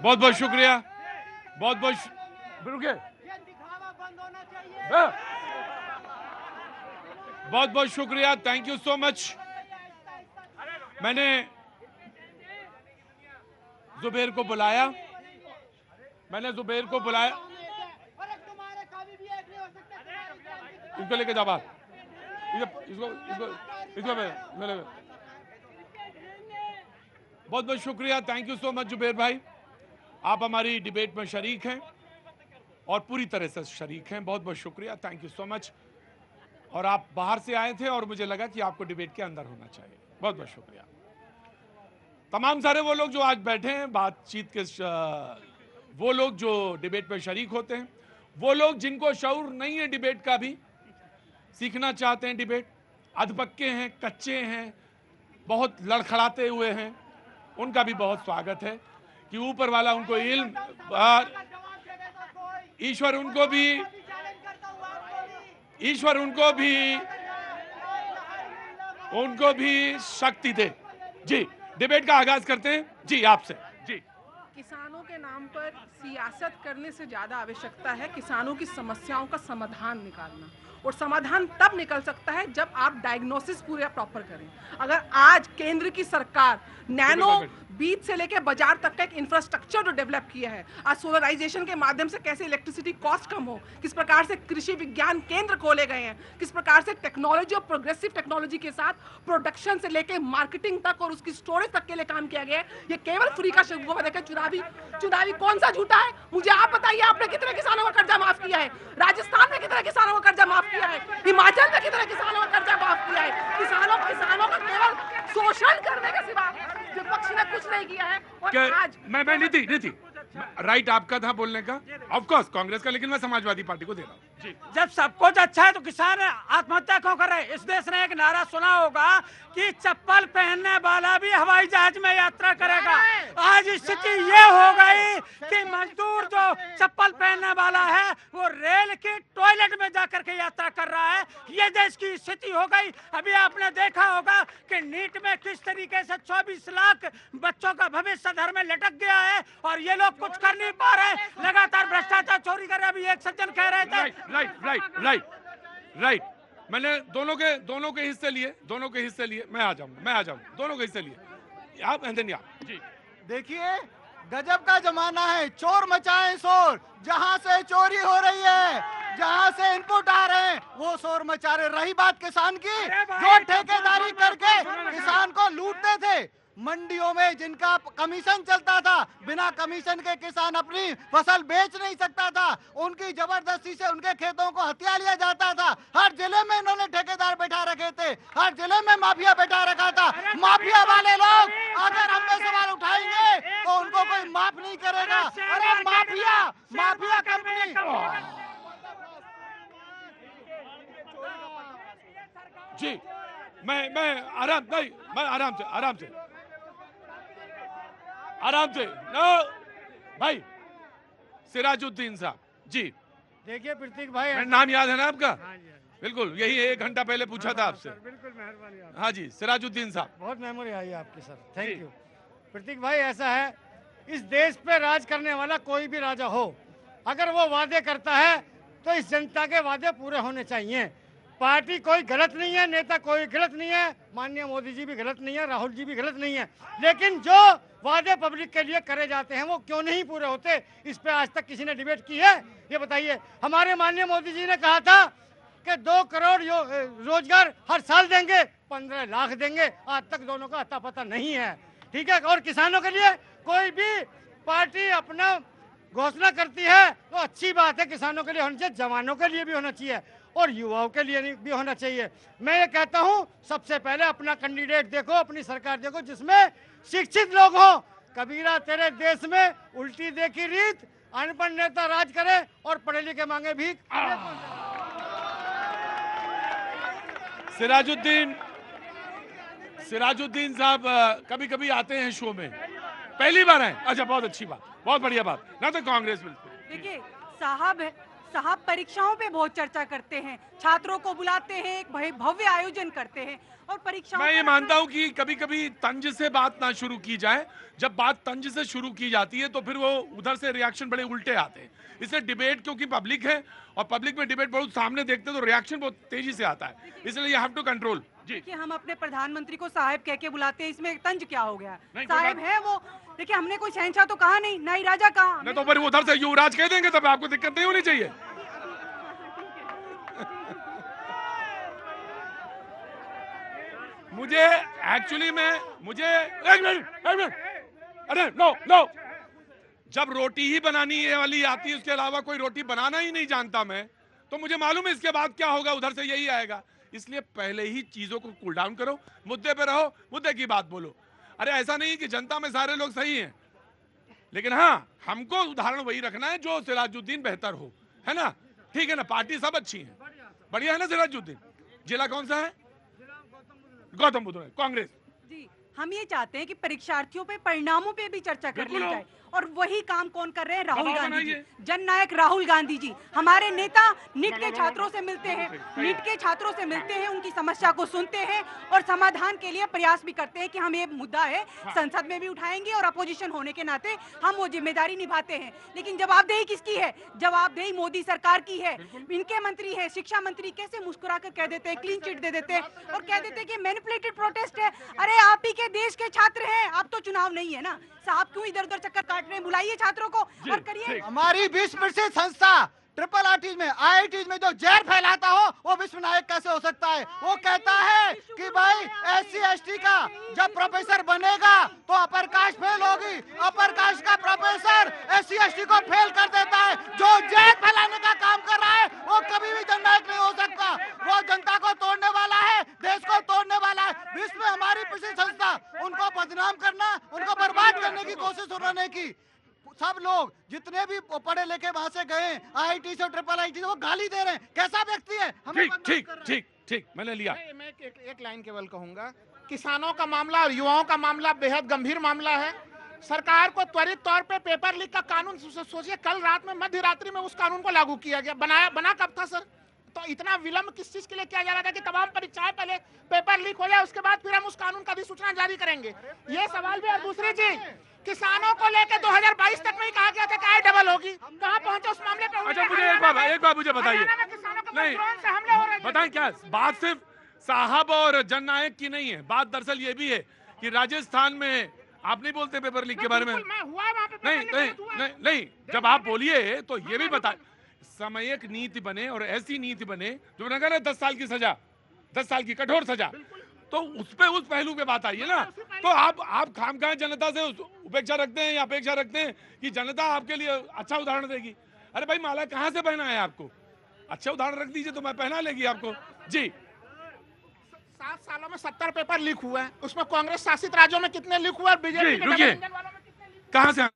बहुत बहुत शुक्रिया, बहुत बहुत रुकिए, बहुत बहुत शुक्रिया, थैंक यू सो मच। मैंने जुबेर को बुलाया, इसको लेके जा बाहर, इसको बहुत बहुत शुक्रिया, thank you so much Zubair भाई, आप हमारी डिबेट में शरीक हैं और पूरी तरह से शरीक हैं, बहुत बहुत शुक्रिया, थैंक यू सो मच। और आप बाहर से आए थे और मुझे लगा कि आपको डिबेट के अंदर होना चाहिए, बहुत बहुत शुक्रिया। तमाम सारे वो लोग जो आज बैठे हैं बातचीत के, वो लोग जो डिबेट में शरीक होते हैं, वो लोग जिनको शऊर नहीं है डिबेट का भी, सीखना चाहते हैं डिबेट, अधपक्के हैं, कच्चे हैं, बहुत लड़खड़ाते हुए हैं, उनका भी बहुत स्वागत है कि ऊपर वाला उनको इल्म, ईश्वर उनको भी शक्ति दे। जी, डिबेट का आगाज करते हैं। जी, आपसे। जी, किसानों के नाम पर सियासत करने से ज्यादा आवश्यकता है किसानों की समस्याओं का समाधान निकालना, और समाधान तब निकल सकता है जब आप डायग्नोसिस पूरे प्रॉपर करें। अगर आज केंद्र की सरकार नैनो बीज से लेकर बाजार तक का एक इंफ्रास्ट्रक्चर जो डेवलप किया है, आज सोलराइजेशन के माध्यम से कैसे इलेक्ट्रिसिटी कॉस्ट कम हो, किस प्रकार से कृषि विज्ञान केंद्र खोले गए हैं, किस प्रकार से टेक्नोलॉजी और प्रोग्रेसिव टेक्नोलॉजी के साथ प्रोडक्शन से लेकर मार्केटिंग तक और उसकी स्टोरेज तक के लिए काम किया गया है। ये केवल फ्री का शब्द देखा, चुनावी कौन सा झूठा है? मुझे आप बताइए, आपने कितने किसानों का कर्जा माफ किया है? राजस्थान में कितने किसानों का कर्जा माफ किया है? हिमाचल में कितने किसानों का कर्जा माफ किया है? किसानों का केवल शोषण करने के सिवा विपक्ष ने कुछ नहीं किया है। और आज मैं नीति राइट आपका था बोलने का, ऑफ कोर्स कांग्रेस का, लेकिन मैं समाजवादी पार्टी को दे रहा हूँ। जब सब कुछ अच्छा है तो किसान आत्महत्या क्यों कर रहे हैं? इस देश ने एक नारा सुना होगा कि चप्पल पहनने वाला भी हवाई जहाज में यात्रा करेगा। आज स्थिति ये हो गई कि मजदूर जो चप्पल पहनने वाला है वो रेल के टॉयलेट में जाकर के यात्रा कर रहा है। ये देश की स्थिति हो गई। अभी आपने देखा होगा कि नीट में किस तरीके से 24 लाख बच्चों का भविष्य धर में लटक गया है और ये लोग कुछ कर नहीं पा रहे, लगातार भ्रष्टाचार चोरी कर रहे। अभी एक सज्जन कह रहे थे राइट। मैंने दोनों के हिस्से लिए, मैं आ जाऊंगा, दोनों के हिस्से लिए आप जी। देखिए, गजब का जमाना है, चोर मचाए शोर, जहां से चोरी हो रही है, जहां से इनपुट आ रहे हैं वो शोर मचा रहे। रही बात किसान की, जो ठेकेदारी करके किसान को लूटते थे, मंडियों में जिनका कमीशन चलता था, बिना कमीशन के किसान अपनी फसल बेच नहीं सकता था, उनकी जबरदस्ती से उनके खेतों को हथिया लिया जाता था। हर जिले में इन्होंने ठेकेदार बैठा रखे थे, हर जिले में माफिया बैठा रखा था। माफिया वाले लोग अगर हम पे सवाल उठाएंगे तो उनको कोई माफ नहीं करेगा। अरे माफिया कंपनी। जी, मैं आराम से नो भाई, सिराजुद्दीन साहब जी। देखिए प्रतीक भाई, मेरा नाम याद है ना आपका? हाँ जी। बिल्कुल, यही 1 घंटा पहले पूछा था आपसे। बिल्कुल, मेहरबानी आप। हाँ जी, सिराजुद्दीन साहब, बहुत मेमोरी आई आपकी सर, थैंक यू। प्रतीक भाई, ऐसा है, इस देश पे राज करने वाला कोई भी राजा हो, अगर वो वादे करता है तो इस जनता के वादे पूरे होने चाहिए। पार्टी कोई गलत नहीं है, नेता कोई गलत नहीं है, माननीय मोदी जी भी गलत नहीं है, राहुल जी भी गलत नहीं है, लेकिन जो वादे पब्लिक के लिए करे जाते हैं वो क्यों नहीं पूरे होते? इस पे आज तक किसी ने डिबेट की है? ये बताइए। हमारे माननीय मोदी जी ने कहा था कि 2 करोड़ रोजगार हर साल देंगे, 15 लाख देंगे, आज तक दोनों का अता पता नहीं है। ठीक है, और किसानों के लिए कोई भी पार्टी अपना घोषणा करती है तो अच्छी बात है, किसानों के लिए होना चाहिए, जवानों के लिए भी होना चाहिए और युवाओं के लिए भी होना चाहिए। मैं ये कहता हूँ, सबसे पहले अपना कैंडिडेट देखो, अपनी सरकार देखो जिसमें शिक्षित लोग हो। कबीरा तेरे देश में उल्टी देखी रीत, अनपढ़ नेता राज करे और पढ़े लिखे मांगे भीख। सिराजुद्दीन साहब कभी कभी आते हैं शो में, पहली बार आए? अच्छा, बहुत अच्छी बात, बहुत बढ़िया बात। ना तो कांग्रेस बिल्कुल। देखिए साहब साहब परीक्षाओं पे बहुत चर्चा करते हैं, छात्रों को बुलाते हैं, एक भव्य आयोजन करते हैं और परीक्षाओं मैं ये पर मानता हूं कि कभी कभी तंज से बात ना शुरू की जाए। जब बात तंज से शुरू की जाती है तो फिर वो उधर से रिएक्शन बड़े उल्टे आते हैं। इसलिए डिबेट, क्योंकि पब्लिक है और पब्लिक में डिबेट बहुत सामने देखते हैं तो रिएक्शन बहुत तेजी से आता है, इसलिए यू हैव टू कंट्रोल। जी, कि हम अपने प्रधानमंत्री को साहब कह के बुलाते हैं, इसमें तंज क्या हो गया? नहीं, कोई साहब बात- है वो, देखिए हमने कोई शहंशाह तो कहा नहीं, ना ही राजा कहा। नहीं तो फिर वो उधर से युवराज कह देंगे तब आपको दिक्कत नहीं होनी चाहिए। मुझे एक्चुअली में मुझे एक मिनट, अरे नो, जब रोटी ही बनानी ये वाली आती है, उसके अलावा कोई रोटी बनाना ही नहीं जानता मैं, तो मुझे मालूम है इसके बाद क्या होगा, उधर से यही आएगा। इसलिए पहले ही चीजों को कूल डाउन करो, मुद्दे पे रहो, मुद्दे की बात बोलो। अरे ऐसा नहीं कि जनता में सारे लोग सही हैं, लेकिन हाँ हमको उदाहरण वही रखना है जो सिराजुद्दीन बेहतर हो, है ना? ठीक है ना, पार्टी सब अच्छी है, बढ़िया है ना सिराजुद्दीन? जिला कौन सा है? गौतम बुद्ध नगर, कांग्रेस। जी, हम ये चाहते हैं कि परीक्षार्थियों पे, परिणामों पे भी चर्चा कर ली बिल्कुल हो। जाए और वही काम कौन कर रहे हैं? राहुल दबाव गांधी जी, बनाइए। जननायक राहुल गांधी जी। हमारे नेता नीट के छात्रों से मिलते हैं, नीट के छात्रों से मिलते हैं, उनकी समस्या को सुनते हैं और समाधान के लिए प्रयास भी करते हैं कि हम ये मुद्दा है संसद में भी उठाएंगे और अपोजिशन होने के नाते हम वो जिम्मेदारी निभाते हैं। लेकिन जवाबदेही किसकी है? जवाबदेही मोदी सरकार की है। इनके मंत्री है, शिक्षा मंत्री कैसे मुस्कुरा कर कह देते हैं, क्लीन चिट दे देते हैं और कह देते हैं कि मैनिपुलेटेड प्रोटेस्ट है। अरे आप ही के देश के छात्र हैं, आप तो चुनाव नहीं है ना साहब, क्यों इधर उधर चक्कर काट रहे हैं? बुलाइए छात्रों को और करिए। हमारी विश्व प्रसिद्ध संस्था ट्रिपल आईटीज में, आईआईटीज में जो जहर फैलाता हो वो विश्व नायक कैसे हो सकता है? वो कहता है कि भाई एससी एसटी का जब प्रोफेसर बनेगा तो अपर कास्ट फेल होगी, अपर कास्ट का प्रोफेसर एससी एसटी को फेल कर देता है। जो जहर फैलाने का काम कर रहा है वो कभी भी जननायक नहीं हो सकता। वो जनता को तोड़ने वाला है, देश को तोड़ने वाला है। विश्व में हमारी प्रसिद्ध संस्था, उनको बदनाम करना, उनको बर्बाद करने की कोशिश उन्होंने की। सब लोग जितने भी पढ़े लिखे वहां से गए आईआईटी से, ट्रिपल आईटी से, वो गाली दे रहे हैं। कैसा व्यक्ति है? हमें ठीक बदनाम ठीक कर रहे हैं। ठीक ठीक, मैंने लिया। मैं एक लाइन केवल कहूंगा, किसानों का मामला और युवाओं का मामला बेहद गंभीर मामला है। सरकार को त्वरित तौर पे पेपर लीक का कानून, सोचिए कल रात में मध्य रात्रि में उस कानून को लागू किया गया। बना कब था सर? तो इतना विलंब किस चीज के लिए किया जा रहा था कि तमाम परीक्षाएं पहले पेपर लीक हो जाए, उसके बाद फिर हम उस कानून का अधिसूचना जारी करेंगे? ये सवाल भी। और दूसरी चीज, किसानों को लेकर 2022 तक में ही कहा गया था कि आय डबल होगी, कहाँ पहुंचे उस मामले पे? अच्छा मुझे एक बात मुझे बताइए, हरियाणा में किसानों के नहीं, ड्रोन से हमले हो रहे हैं। बताएं क्या बात सिर्फ साहब और जननायक की नहीं है, बात दरअसल ये भी है कि राजस्थान में आप नहीं बोलते पेपर लीक के बारे में? मैं हुआ वहाँ पे पेपर नहीं लीक नहीं हुआ। नहीं नहीं, जब आप बोलिए तो ये भी बताए, समयक नीति बने और ऐसी नीति बने जो मैंने कहा ना 10 साल की सजा, 10 साल की कठोर सजा, तो उस पहलू पे बात आई है ना। तो आप खामखा जनता से उपेक्षा रखते हैं या अपेक्षा रखते हैं कि जनता आपके लिए अच्छा उदाहरण देगी? अरे भाई माला कहाँ से पहना है आपको? अच्छा उदाहरण रख दीजिए तो मैं पहना लेगी आपको। जी, 7 सालों में 70 पेपर लीक हुए हैं, उसमें कांग्रेस शासित राज्यों में कितने लीक हुए और बीजेपी रुकिए, वालों में कितने लीक हुए? कहाँ से